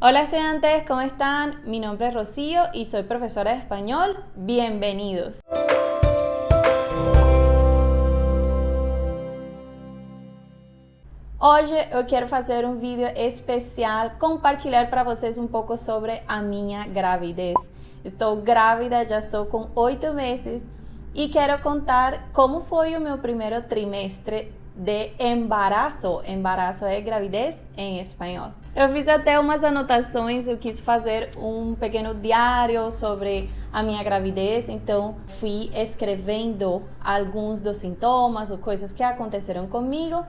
Hola estudiantes, ¿cómo están? Mi nombre es Rocío y soy profesora de español. Bienvenidos. Hoje eu quero fazer um vídeo especial, compartilhar para vocês um pouco sobre a minha gravidez. Estou grávida, já estou com 8 meses e quero contar como foi o meu primeiro trimestre de embaraço. Embaraço é gravidez em espanhol. Eu fiz até umas anotações, eu quis fazer um pequeno diário sobre a minha gravidez, então fui escrevendo alguns dos sintomas ou coisas que aconteceram comigo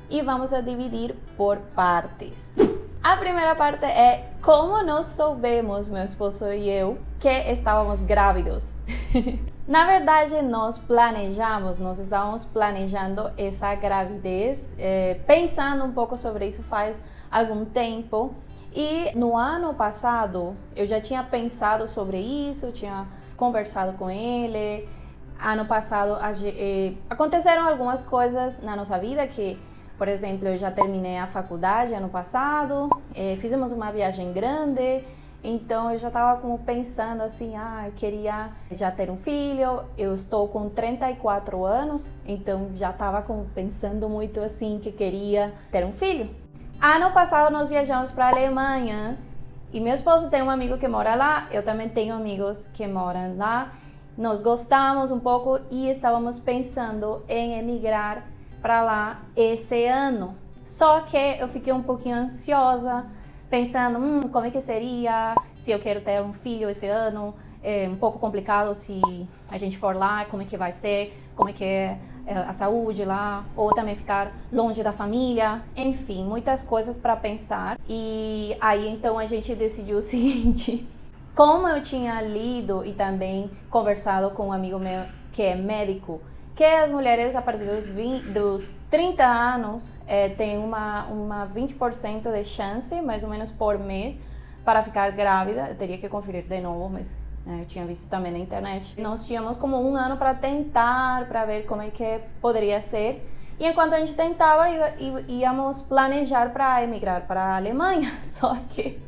e vamos a dividir por partes. A primeira parte é como nós soubemos, meu esposo e eu, que estávamos grávidos. Na verdade, nós estávamos planejando essa gravidez, pensando um pouco sobre isso faz algum tempo. E no ano passado, eu já tinha pensado sobre isso, tinha conversado com ele. Ano passado, aconteceram algumas coisas na nossa vida que, por exemplo, eu já terminei a faculdade ano passado, fizemos uma viagem grande, então eu já estava como pensando assim, eu queria já ter um filho, eu estou com 34 anos, então já estava como pensando muito assim que queria ter um filho. Ano passado nós viajamos para a Alemanha e meu esposo tem um amigo que mora lá, eu também tenho amigos que moram lá, nós gostamos um pouco e estávamos pensando em emigrar para lá esse ano. Só que eu fiquei um pouquinho ansiosa, pensando, como é que seria se eu quero ter um filho esse ano? É um pouco complicado se a gente for lá, como é que vai ser, como é que é a saúde lá, ou também ficar longe da família, enfim, muitas coisas para pensar. E aí então a gente decidiu o seguinte, como eu tinha lido e também conversado com um amigo meu que é médico, que as mulheres a partir dos 30 anos têm uma 20% de chance, mais ou menos por mês, para ficar grávida. Eu teria que conferir de novo, mas eu tinha visto também na internet. Nós tínhamos como um ano para tentar, para ver como é que poderia ser. E enquanto a gente tentava, íamos planejar para emigrar para a Alemanha. Só que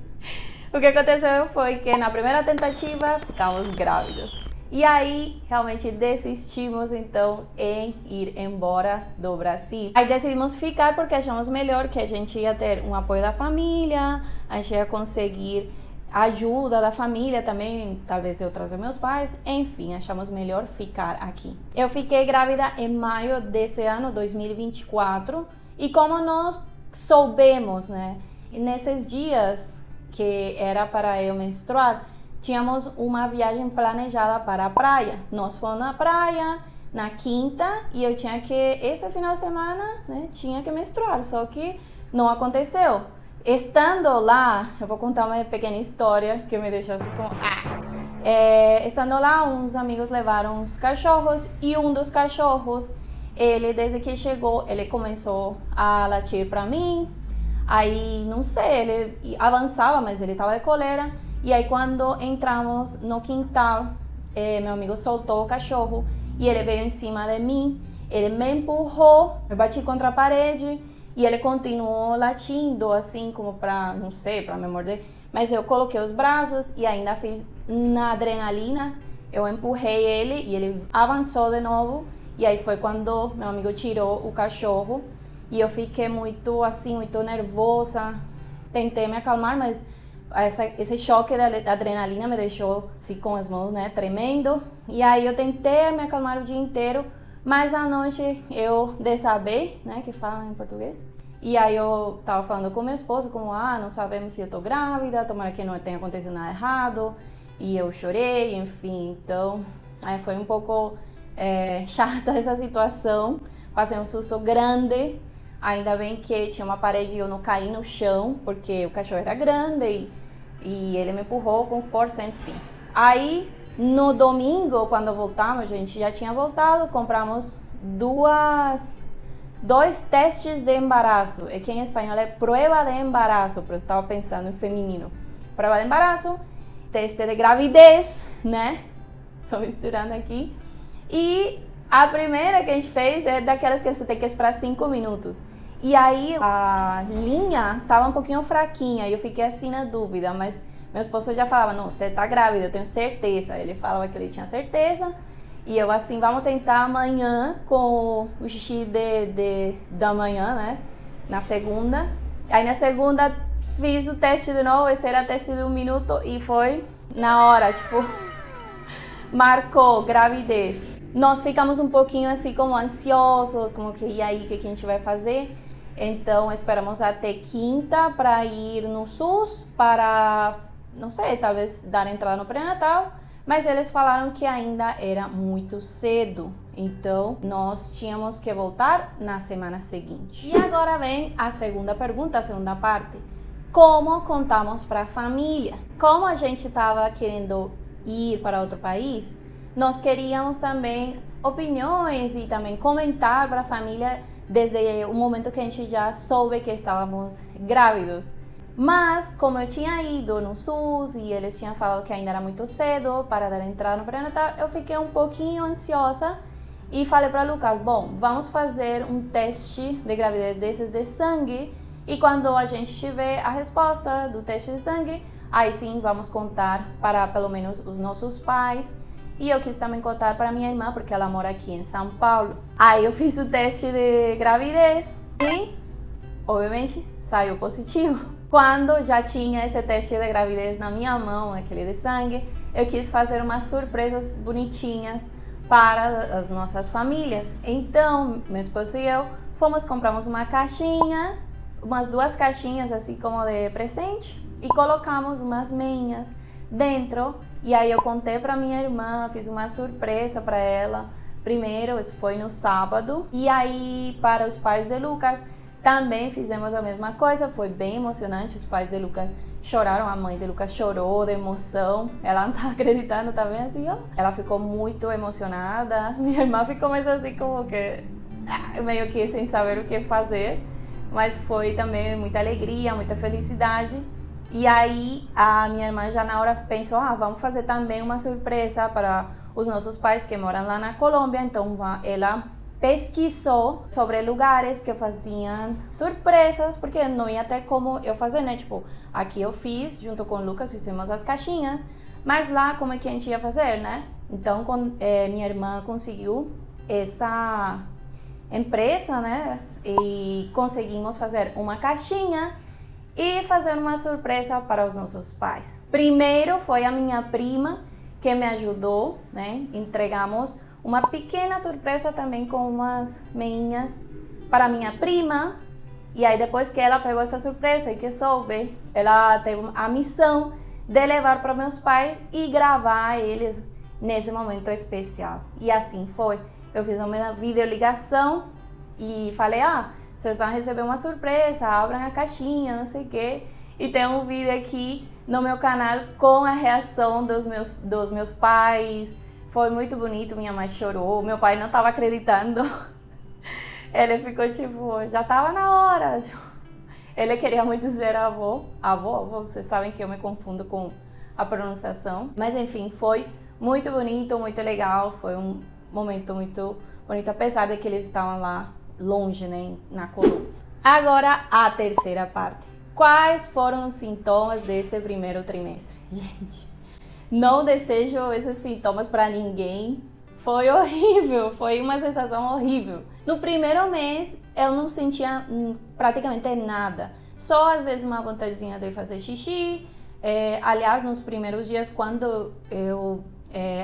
o que aconteceu foi que na primeira tentativa ficamos grávidas. E aí, realmente desistimos, então, em ir embora do Brasil. Aí decidimos ficar porque achamos melhor que a gente ia ter um apoio da família, a gente ia conseguir ajuda da família também, talvez eu trazer meus pais, enfim, achamos melhor ficar aqui. Eu fiquei grávida em maio desse ano, 2024, e como nós soubemos, né, nesses dias que era para eu menstruar, tínhamos uma viagem planejada para a praia. Nós fomos na praia na quinta e eu tinha que, esse final de semana, né, tinha que menstruar, só que não aconteceu. Estando lá, eu vou contar uma pequena história que me deixou assim como... Estando lá, uns amigos levaram uns cachorros e um dos cachorros, ele desde que chegou, ele começou a latir para mim. Aí, não sei, ele avançava, mas ele estava de coleira. E aí quando entramos no quintal, meu amigo soltou o cachorro e ele veio em cima de mim, ele me empurrou, eu bati contra a parede e ele continuou latindo assim como para, não sei, para me morder, mas eu coloquei os braços e ainda fiz na adrenalina, eu empurrei ele e ele avançou de novo e aí foi quando meu amigo tirou o cachorro e eu fiquei muito assim, muito nervosa, tentei me acalmar, mas esse choque da adrenalina me deixou assim, com as mãos, né, tremendo. E aí eu tentei me acalmar o dia inteiro, mas à noite eu desabei, né, que fala em português. E aí eu tava falando com meu esposo, como, não sabemos se eu tô grávida, tomara que não tenha acontecido nada errado. E eu chorei, enfim, então aí foi um pouco chata essa situação. Passei um susto grande, ainda bem que tinha uma parede e eu não caí no chão, porque o cachorro era grande e ele me empurrou com força, enfim. Aí, no domingo, quando voltamos, a gente já tinha voltado, compramos dois testes de embaraço. É que em espanhol é prueba de embaraço, pero eu estava pensando em feminino. Prueba de embaraço, teste de gravidez, né? Estou misturando aqui. E a primeira que a gente fez é daquelas que você tem que esperar 5 minutos. E aí a linha tava um pouquinho fraquinha e eu fiquei assim na dúvida, mas meu esposo já falava, não, você tá grávida, eu tenho certeza. Ele falava que ele tinha certeza. E eu assim, vamos tentar amanhã com o xixi da manhã, né? Na segunda. Aí na segunda fiz o teste de novo, esse era o teste de 1 minuto e foi na hora, tipo, marcou gravidez. Nós ficamos um pouquinho assim como ansiosos, como que e aí, o que a gente vai fazer? Então esperamos até quinta para ir no SUS para, não sei, talvez dar entrada no pré-natal, mas eles falaram que ainda era muito cedo, então nós tínhamos que voltar na semana seguinte. E agora vem a segunda pergunta, a segunda parte. Como contamos para a família? Como a gente estava querendo ir para outro país, nós queríamos também opiniões e também comentar para a família desde o momento que a gente já soube que estávamos grávidos. Mas, como eu tinha ido no SUS e eles tinham falado que ainda era muito cedo para dar entrada no pré-natal, eu fiquei um pouquinho ansiosa e falei para Lucas, bom, vamos fazer um teste de gravidez desses de sangue e quando a gente tiver a resposta do teste de sangue, aí sim vamos contar para pelo menos os nossos pais. E eu quis também contar para minha irmã, porque ela mora aqui em São Paulo. Aí eu fiz o teste de gravidez e, obviamente, saiu positivo. Quando já tinha esse teste de gravidez na minha mão, aquele de sangue, eu quis fazer umas surpresas bonitinhas para as nossas famílias. Então, meu esposo e eu compramos uma caixinha, umas 2 caixinhas assim como de presente e colocamos umas meinhas dentro. E aí eu contei para minha irmã, fiz uma surpresa para ela. Primeiro, isso foi no sábado. E aí para os pais de Lucas também fizemos a mesma coisa. Foi bem emocionante, os pais de Lucas choraram, a mãe de Lucas chorou de emoção. Ela não estava acreditando também assim, ó. Ela ficou muito emocionada. Minha irmã ficou mais assim como que meio que sem saber o que fazer. Mas foi também muita alegria, muita felicidade. E aí a minha irmã já na hora pensou, vamos fazer também uma surpresa para os nossos pais que moram lá na Colômbia. Então ela pesquisou sobre lugares que faziam surpresas, porque não ia ter como eu fazer, né? Tipo, aqui eu fiz, junto com o Lucas, fizemos as caixinhas, mas lá como é que a gente ia fazer, né? Então minha irmã conseguiu essa empresa, né? E conseguimos fazer uma caixinha e fazer uma surpresa para os nossos pais. Primeiro foi a minha prima que me ajudou, né? Entregamos uma pequena surpresa também com umas meinhas para minha prima. E aí depois que ela pegou essa surpresa e que soube, ela teve a missão de levar para meus pais e gravar eles nesse momento especial. E assim foi. Eu fiz uma videoligação e falei, vocês vão receber uma surpresa, abram a caixinha, não sei o quê. E tem um vídeo aqui no meu canal com a reação dos meus pais. Foi muito bonito, minha mãe chorou, meu pai não estava acreditando. Ele ficou tipo, já estava na hora. Tipo, ele queria muito dizer avô, vocês sabem que eu me confundo com a pronunciação. Mas enfim, foi muito bonito, muito legal, foi um momento muito bonito, apesar de que eles estavam lá longe, né, na Colômbia. Agora a terceira parte. Quais foram os sintomas desse primeiro trimestre? Gente, não desejo esses sintomas para ninguém. Foi horrível, foi uma sensação horrível. No primeiro mês eu não sentia praticamente nada. Só às vezes uma vontadezinha de fazer xixi. Aliás, nos primeiros dias, quando eu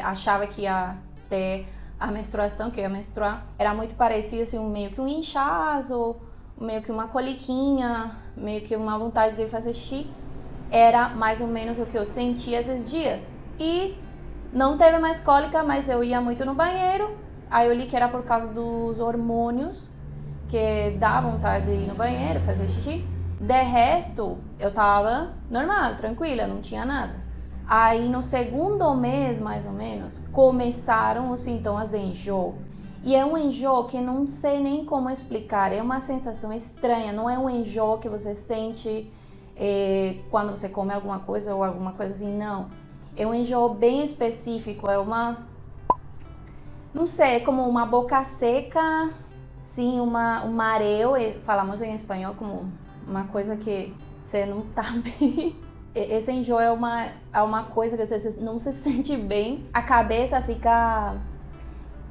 achava que ia ter a menstruação, que eu ia menstruar, era muito parecido assim, meio que um inchaço, meio que uma coliquinha, meio que uma vontade de fazer xixi. Era mais ou menos o que eu sentia esses dias. E não teve mais cólica, mas eu ia muito no banheiro. Aí eu li que era por causa dos hormônios, que dá vontade de ir no banheiro, fazer xixi. De resto, eu tava normal, tranquila, não tinha nada. Aí no segundo mês, mais ou menos, começaram os sintomas de enjoo. E é um enjoo que não sei nem como explicar, é uma sensação estranha, não é um enjoo que você sente quando você come alguma coisa ou alguma coisa assim, não. É um enjoo bem específico, é uma... não sei, é como uma boca seca, sim, um mareo, falamos em espanhol como uma coisa que você não tá bem. Esse enjoo é uma coisa que você não se sente bem, a cabeça fica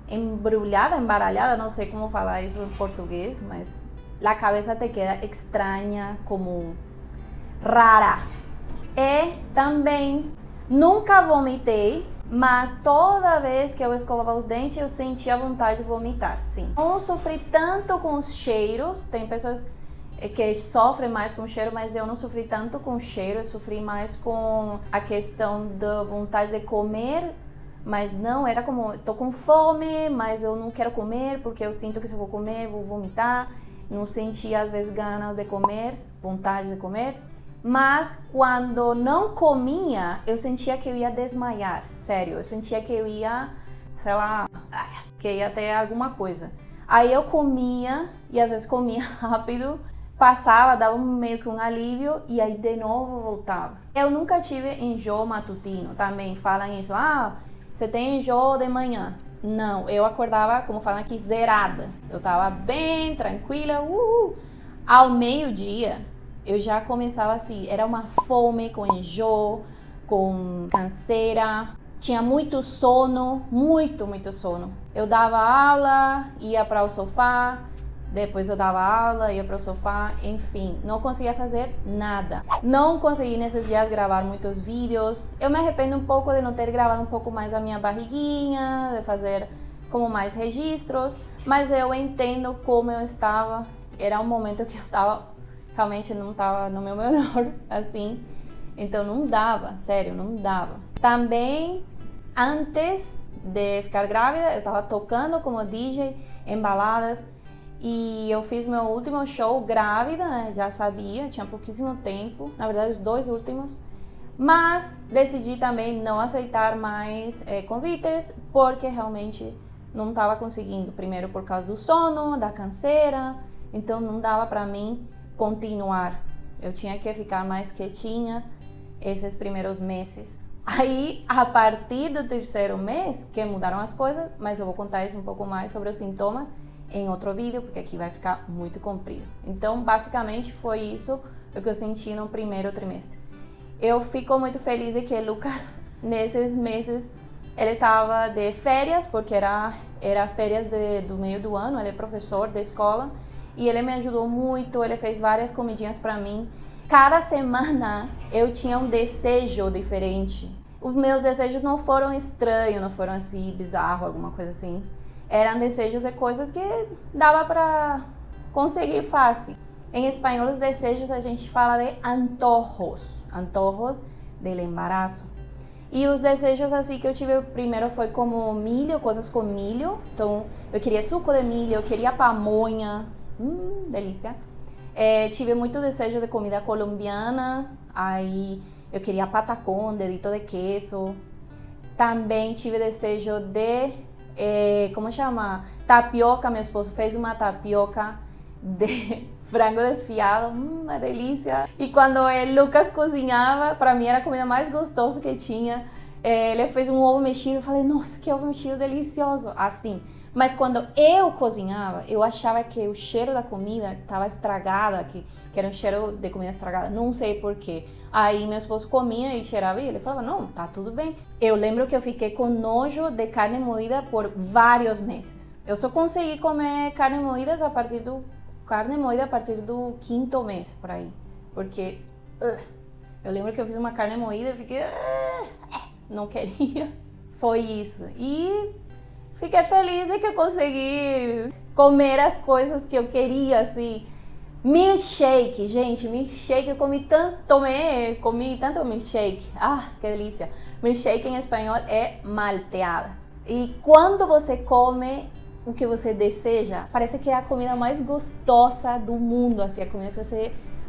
embrulhada, embaralhada, não sei como falar isso em português, mas a cabeça te queda extraña, como rara. E também nunca vomitei, mas toda vez que eu escovava os dentes eu sentia vontade de vomitar, sim. Não sofri tanto com os cheiros, tem pessoas que sofrem mais com o cheiro, mas eu não sofri tanto com o cheiro, eu sofri mais com a questão da vontade de comer, mas não, era como, tô com fome, mas eu não quero comer, porque eu sinto que se eu vou comer, vou vomitar, não sentia às vezes ganas de comer, vontade de comer, mas quando não comia, eu sentia que eu ia desmaiar, sério, eu sentia que eu ia, sei lá, que ia ter alguma coisa. Aí eu comia, e às vezes comia rápido, passava, dava meio que um alívio e aí de novo voltava. Eu nunca tive enjoo matutino, também falam isso, você tem enjoo de manhã. Não, eu acordava, como falam aqui, zerada. Eu tava bem tranquila, Ao meio-dia, eu já começava assim, era uma fome com enjoo, com canseira, tinha muito sono, muito sono. Eu dava aula, ia para o sofá, depois eu dava aula, ia para o sofá, enfim, não conseguia fazer nada. Não consegui nesses dias gravar muitos vídeos. Eu me arrependo um pouco de não ter gravado um pouco mais a minha barriguinha, de fazer como mais registros, mas eu entendo como eu estava. Era um momento que eu estava, realmente não estava no meu melhor, assim. Então não dava, sério, não dava. Também, antes de ficar grávida, eu estava tocando como DJ em baladas. E eu fiz meu último show grávida, né? Já sabia, tinha pouquíssimo tempo, na verdade os 2 últimos. Mas decidi também não aceitar mais convites, porque realmente não estava conseguindo. Primeiro por causa do sono, da canseira, então não dava para mim continuar. Eu tinha que ficar mais quietinha esses primeiros meses. Aí, a partir do 3º mês, que mudaram as coisas, mas eu vou contar isso um pouco mais sobre os sintomas em outro vídeo, porque aqui vai ficar muito comprido. Então, basicamente, foi isso o que eu senti no primeiro trimestre. Eu fico muito feliz de que Lucas, nesses meses, ele estava de férias, porque era férias do meio do ano, ele é professor da escola, e ele me ajudou muito, ele fez várias comidinhas para mim. Cada semana eu tinha um desejo diferente. Os meus desejos não foram estranhos, não foram assim, bizarro, alguma coisa assim. Eram desejos de coisas que dava para conseguir fácil. Em espanhol, os desejos a gente fala de antojos, antojos del embarazo. E os desejos assim que eu tive primeiro foi como milho, coisas com milho. Então, eu queria suco de milho, eu queria pamonha, delícia. Tive muito desejo de comida colombiana, aí eu queria patacón, dedito de queso. Também tive desejo de como chama? Tapioca. Meu esposo fez uma tapioca de frango desfiado, uma delícia. E quando o Lucas cozinhava, para mim era a comida mais gostosa que tinha. Ele fez um ovo mexido, eu falei, nossa, que ovo mexido delicioso, assim. Mas quando eu cozinhava, eu achava que o cheiro da comida estava estragada, que era um cheiro de comida estragada, não sei porquê. Aí meu esposo comia e cheirava e ele falava, não, tá tudo bem. Eu lembro que eu fiquei com nojo de carne moída por vários meses. Eu só consegui comer carne moída a partir do 5º mês, por aí. Porque eu lembro que eu fiz uma carne moída e fiquei, não queria. Foi isso. E fiquei feliz de que eu consegui comer as coisas que eu queria, assim. Milkshake, gente, milkshake, eu comi tanto milkshake. Que delícia. Milkshake em espanhol é malteada. E quando você come o que você deseja, parece que é a comida mais gostosa do mundo, assim,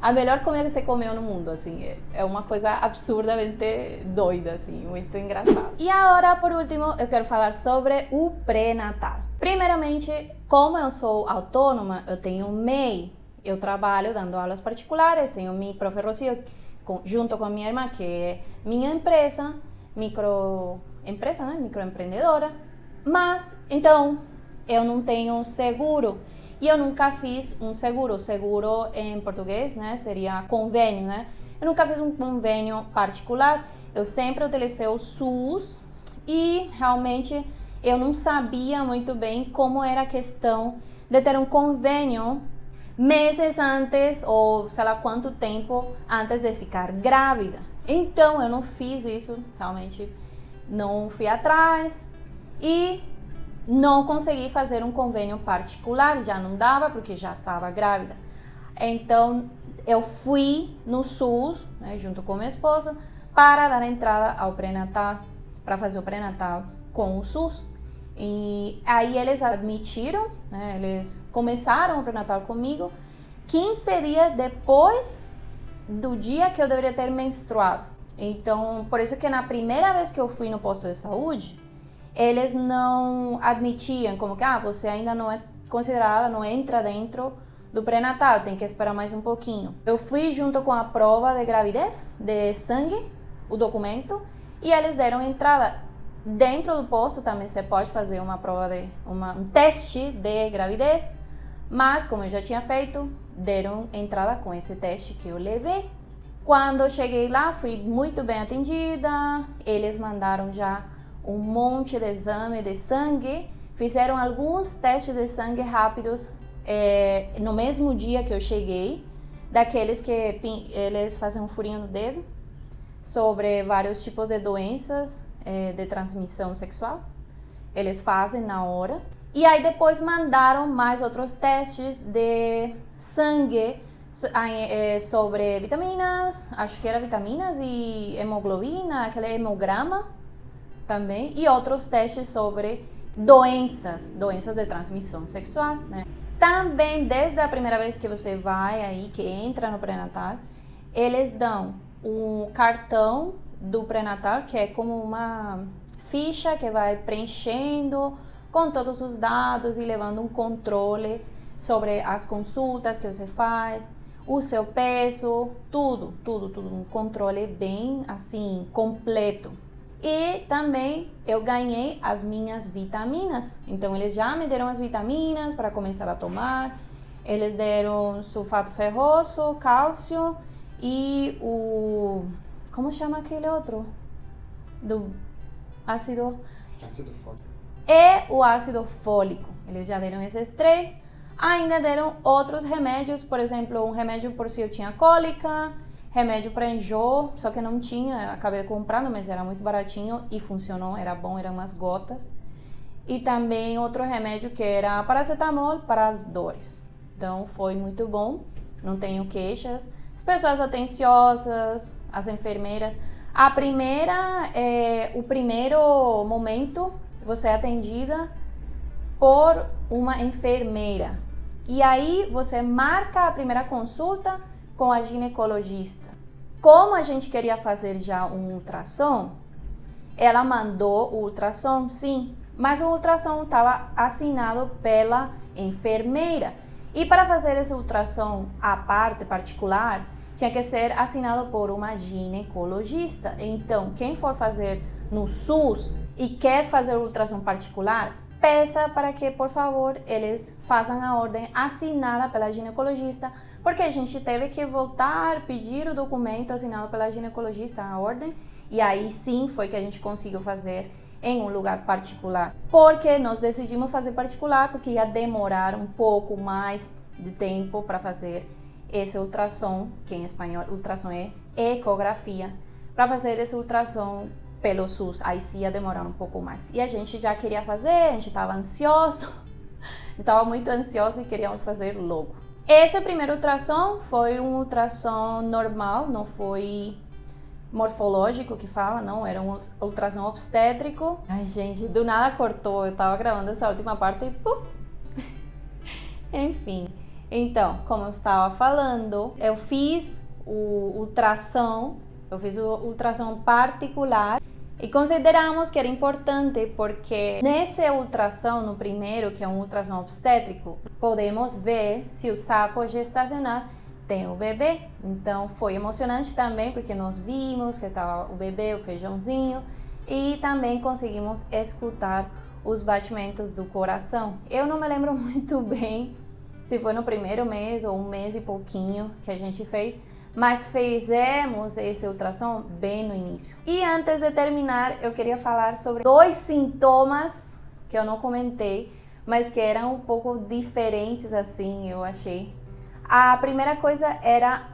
a melhor comida que você comeu no mundo, assim, é uma coisa absurdamente doida, assim, muito engraçada. E agora, por último, eu quero falar sobre o pré-natal. Primeiramente, como eu sou autônoma, eu tenho um MEI, eu trabalho dando aulas particulares, tenho mi profe Rocío, junto com minha irmã, que é minha empresa, microempreendedora, mas, então, eu não tenho seguro. e eu nunca fiz um seguro. Seguro em português, né, seria convênio, né? Eu nunca fiz um convênio particular, eu sempre utilizei o SUS e realmente eu não sabia muito bem como era a questão de ter um convênio meses antes ou sei lá quanto tempo antes de ficar grávida. Então eu não fiz isso, realmente não fui atrás e não consegui fazer um convênio particular, já não dava porque já estava grávida. Então eu fui no SUS, né, junto com meu esposo, para dar entrada ao pré-natal, para fazer o pré-natal com o SUS. E aí eles admitiram, né, eles começaram o pré-natal comigo 15 dias depois do dia que eu deveria ter menstruado. Então, por isso que na primeira vez que eu fui no posto de saúde, eles não admitiam como que você ainda não é considerada, não entra dentro do pré-natal, tem que esperar mais um pouquinho. Eu fui junto com a prova de gravidez, de sangue, o documento, e eles deram entrada. Dentro do posto também você pode fazer uma prova um teste de gravidez, mas como eu já tinha feito, deram entrada com esse teste que eu levei. Quando eu cheguei lá, fui muito bem atendida, eles mandaram já um monte de exame de sangue, fizeram alguns testes de sangue rápidos no mesmo dia que eu cheguei, daqueles que eles fazem um furinho no dedo, sobre vários tipos de doenças de transmissão sexual, eles fazem na hora. E aí depois mandaram mais outros testes de sangue sobre vitaminas, acho que era vitaminas e hemoglobina, aquele hemograma também, e outros testes sobre doenças de transmissão sexual, né? Também, desde a primeira vez que você vai aí, que entra no pré-natal, eles dão um cartão do pré-natal, que é como uma ficha que vai preenchendo com todos os dados e levando um controle sobre as consultas que você faz, o seu peso, tudo, um controle bem assim, completo. E também eu ganhei as minhas vitaminas, então eles já me deram as vitaminas para começar a tomar, eles deram sulfato ferroso, cálcio e como chama aquele outro? Do ácido fólico. E o ácido fólico, eles já deram esses 3. Ainda deram outros remédios, por exemplo, um remédio por se eu tinha cólica, remédio para enjoo, só que não tinha, acabei comprando, mas era muito baratinho e funcionou, era bom, eram umas gotas. E também outro remédio que era paracetamol para as dores. Então foi muito bom, não tenho queixas. As pessoas atenciosas, as enfermeiras. O primeiro momento, você é atendida por uma enfermeira. E aí você marca a primeira consulta com a ginecologista. Como a gente queria fazer já um ultrassom, ela mandou o ultrassom, sim, mas o ultrassom estava assinado pela enfermeira. E para fazer esse ultrassom à parte particular, tinha que ser assinado por uma ginecologista. Então, quem for fazer no SUS e quer fazer o ultrassom particular, peça para que, por favor, eles façam a ordem assinada pela ginecologista, porque a gente teve que voltar, pedir o documento assinado pela ginecologista, a ordem, e aí sim foi que a gente conseguiu fazer em um lugar particular. Porque nós decidimos fazer particular, porque ia demorar um pouco mais de tempo para fazer esse ultrassom, que em espanhol ultrassom é ecografia, para fazer esse ultrassom pelo SUS, aí sim ia demorar um pouco mais. E a gente já queria fazer, a gente estava ansioso, estava muito ansioso e queríamos fazer logo. Esse primeiro ultrassom foi um ultrassom normal, não foi morfológico que fala, não, era um ultrassom obstétrico. Ai, gente, do nada cortou, eu tava gravando essa última parte e puf! Enfim, então, como eu estava falando, eu fiz o ultrassom particular e consideramos que era importante porque nesse ultrassom, no primeiro, que é um ultrassom obstétrico, podemos ver se o saco gestacional tem o bebê. Então foi emocionante também porque nós vimos que estava o bebê, o feijãozinho, e também conseguimos escutar os batimentos do coração. Eu não me lembro muito bem se foi no primeiro mês ou um mês e pouquinho que a gente fez, mas fizemos esse ultrassom bem no início. E antes de terminar, eu queria falar sobre 2 sintomas que eu não comentei, mas que eram um pouco diferentes assim, eu achei. A primeira coisa era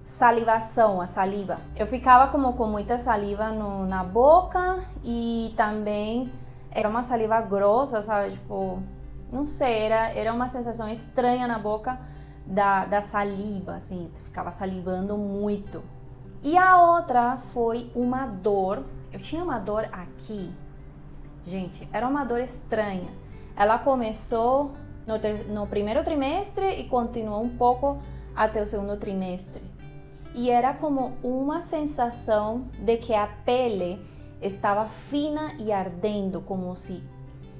salivação, a saliva. Eu ficava como com muita saliva na boca e também era uma saliva grossa, sabe? Tipo, não sei, era uma sensação estranha na boca da saliva, assim, ficava salivando muito. E a outra foi uma dor, eu tinha uma dor aqui, gente, era uma dor estranha. Ela começou no primeiro trimestre e continuou um pouco até o segundo trimestre. E era como uma sensação de que a pele estava fina e ardendo, como se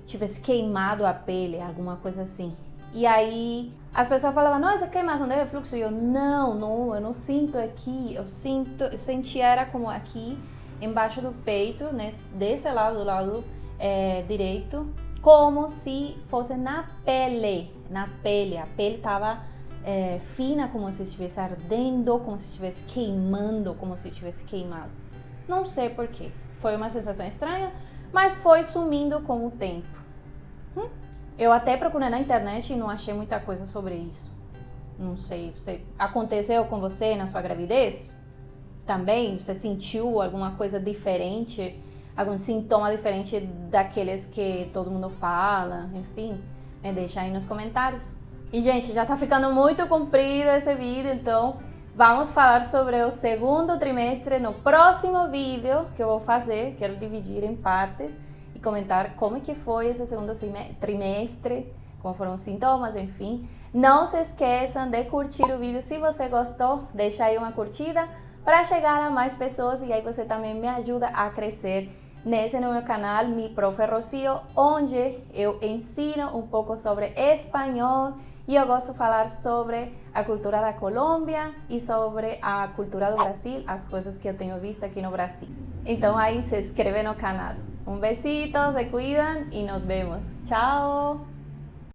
tivesse queimado a pele, alguma coisa assim. E aí as pessoas falavam, não, isso é queimação de refluxo. E eu, não, eu não sinto aqui, eu senti era como aqui, embaixo do peito, desse lado, do lado direito, como se fosse na pele, a pele estava fina, como se estivesse ardendo, como se estivesse queimando, como se estivesse queimado. Não sei porquê, foi uma sensação estranha, mas foi sumindo com o tempo. Eu até procurei na internet e não achei muita coisa sobre isso. Não sei, aconteceu com você na sua gravidez? Também? Você sentiu alguma coisa diferente? Algum sintoma diferente daqueles que todo mundo fala? Enfim, me deixa aí nos comentários. E, gente, já tá ficando muito comprido esse vídeo, então vamos falar sobre o segundo trimestre no próximo vídeo que eu vou fazer. Quero dividir em partes e comentar como é que foi esse segundo trimestre, como foram os sintomas, enfim. Não se esqueçam de curtir o vídeo se você gostou, deixa aí uma curtida para chegar a mais pessoas e aí você também me ajuda a crescer nesse no meu canal, Mi Profe Rocío, onde eu ensino um pouco sobre espanhol e eu gosto de falar sobre a cultura da Colômbia e sobre a cultura do Brasil, as coisas que eu tenho visto aqui no Brasil. Então aí se inscreve no canal. Un besito, se cuidan y nos vemos. Chao.